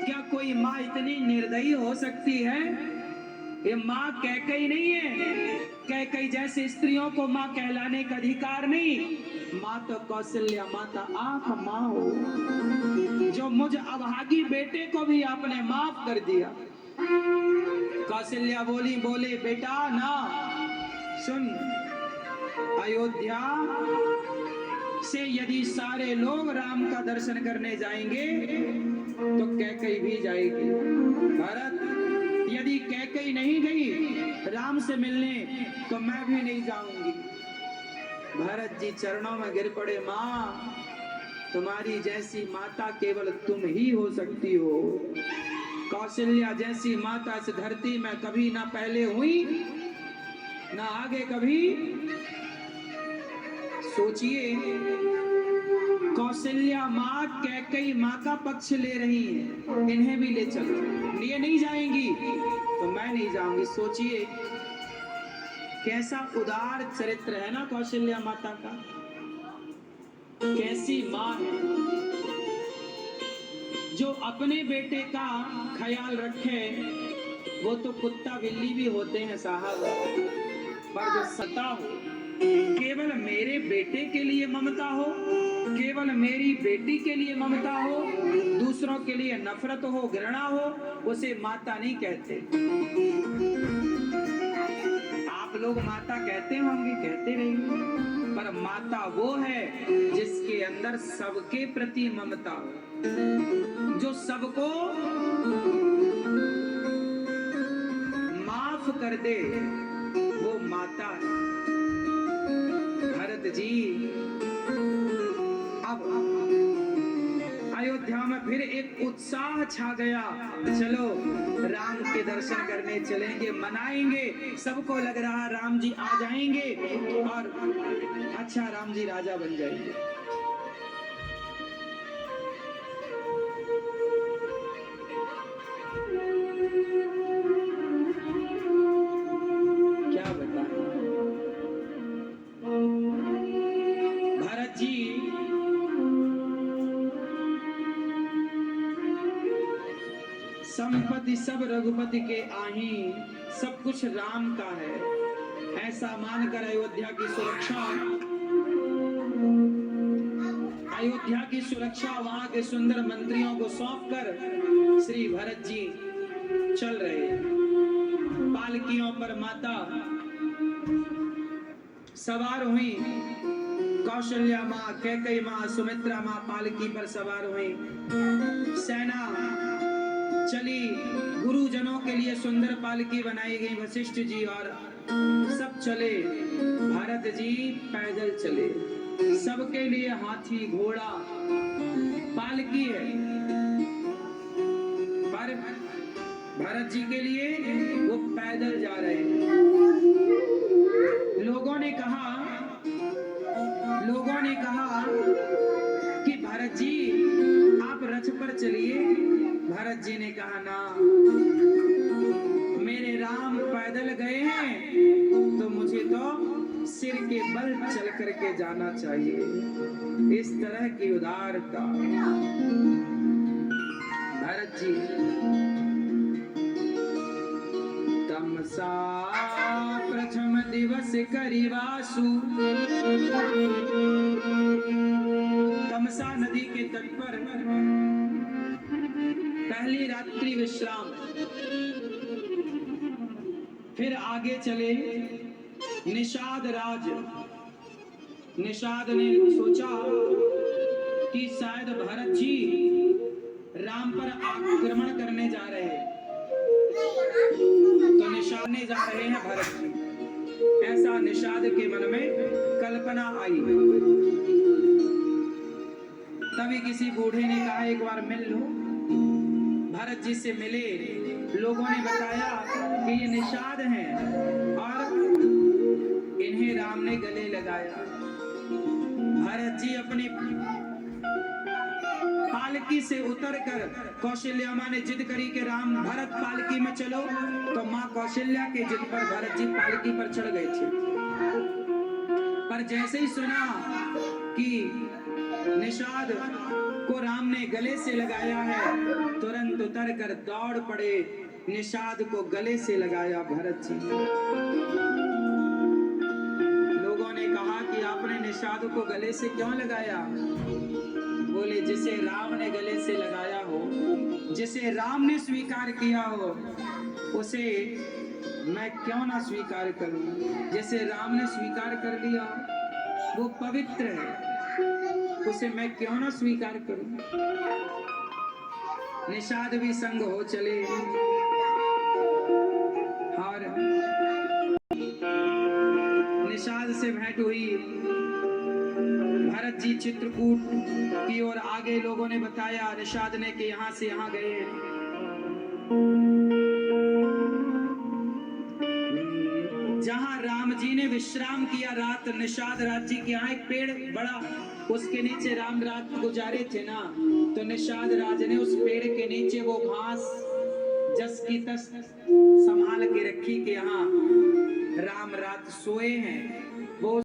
क्या कोई माँ इतनी निर्दयी हो सकती है? ये माँ कैकई नहीं है। कैकई जैसे स्त्रियों को माँ कहलाने का अधिकार नहीं। माँ तो कौशल्या माता आप माँ हो, जो मुझ अभागी बेटे को भी आपने माफ कर दिया। कौशल्या बोले बेटा ना सुन, अयोध्या से यदि सारे लोग राम का दर्शन करने जाएंगे तो कैकई भी जाएगी। भरत, यदि कैकई नहीं गई राम से मिलने तो मैं भी नहीं जाऊंगी। भरत जी चरणों में गिर पड़े, माँ तुम्हारी जैसी माता केवल तुम ही हो सकती हो। कौशल्या जैसी माता इस धरती में कभी ना पहले हुई ना आगे कभी। सोचिए, कौशल्या माँ कैकई माँ का पक्ष ले रही है, इन्हें भी ले चलो। ये नहीं जाएंगी तो मैं नहीं जाऊंगी। सोचिए कैसा उदार चरित्र है ना कौशल्या माता का। कैसी माँ है जो अपने बेटे का ख्याल रखे। वो तो कुत्ता बिल्ली भी होते हैं साहब, पर जो सता हो, केवल मेरे बेटे के लिए ममता हो, केवल मेरी बेटी के लिए ममता हो, दूसरों के लिए नफरत हो, घृणा हो, उसे माता नहीं कहते। आप लोग माता कहते होंगे, कहते रहेंगे, पर माता वो है जिसके अंदर सबके प्रति ममता हो, जो सबको माफ कर दे, वो माता है। भरत जी अब अयोध्या में फिर एक उत्साह छा गया। चलो राम के दर्शन करने चलेंगे, मनाएंगे। सबको लग रहा राम जी आ जाएंगे और अच्छा राम जी राजा बन जाएंगे। क्या बताएं भरत जी, संपत्ति सब रघुपति के आही, सब कुछ राम का है, ऐसा मानकर अयोध्या की सुरक्षा वहां के सुंदर मंत्रियों को सौंपकर श्री भरत जी चल रहे। पालकियों पर माता सवार हुई। कौशल्या माँ, कैकई माँ, सुमित्रा माँ पालकी पर सवार हुई। सेना चली, गुरुजनों के लिए सुंदर पालकी बनाई गई। वशिष्ठ जी और सब चले, भरत जी पैदल चले। सबके लिए हाथी घोड़ा पालकी है, पर भरत जी के लिए वो पैदल जा रहे हैं। लोगों ने कहा कि भरत जी आप रथ पर चलिए। भरत जी ने कहा ना, मेरे राम पैदल गए हैं तो मुझे तो सिर के बल चल करके जाना चाहिए। इस तरह की उदारता भरत जी। तमसा प्रथम दिवस करिवासु, तमसा नदी के तट पर पहली रात्रि विश्राम। फिर आगे चले निषाद राज। निषाद ने सोचा कि शायद भरत जी राम पर आक्रमण करने जा रहे हैं, तो निषादने जा रहे हैं भरत जी। ऐसा निषाद के मन में कल्पना आई। तभी किसी बूढ़े ने कहा एक बार मिल लो। भरत जी से मिले। लोगों ने बताया कि ये निषाद हैं और इन्हें राम ने गले लगाया। भरत जी अपनी पालकी से उतरकर, कौशल्या माँ ने जिद करी कि राम भरत पालकी में चलो, तो माँ कौशल्या के जिद पर भरत जी पालकी पर चढ़ गए थे। पर जैसे ही सुना कि निषाद को राम ने गले से लगाया है, तुरंत तुरंत उतर कर दौड़ पड़े, निषाद को गले से लगाया भरत जी। लोगों ने कहा कि आपने निषाद को गले से क्यों लगाया? बोले जिसे राम ने गले से लगाया हो, जिसे राम ने स्वीकार किया हो, उसे मैं क्यों ना स्वीकार करूं? जैसे राम ने स्वीकार कर लिया, वो पवित्र है, उसे मैं क्यों ना स्वीकार करूं? निषाद भी संग हो चले और निषाद से भेंट हुई। भरत जी चित्रकूट की ओर आगे, लोगों ने बताया निषाद ने कि यहां से यहां गए। जहां राम जी ने विश्राम किया रात, निषाद राज जी के यहाँ एक पेड़ बड़ा, उसके नीचे राम रात गुजारे थे ना, तो निषाद राज ने उस पेड़ के नीचे वो घास जस की तस संभाल के रखी कि यहाँ राम रात सोए हैं।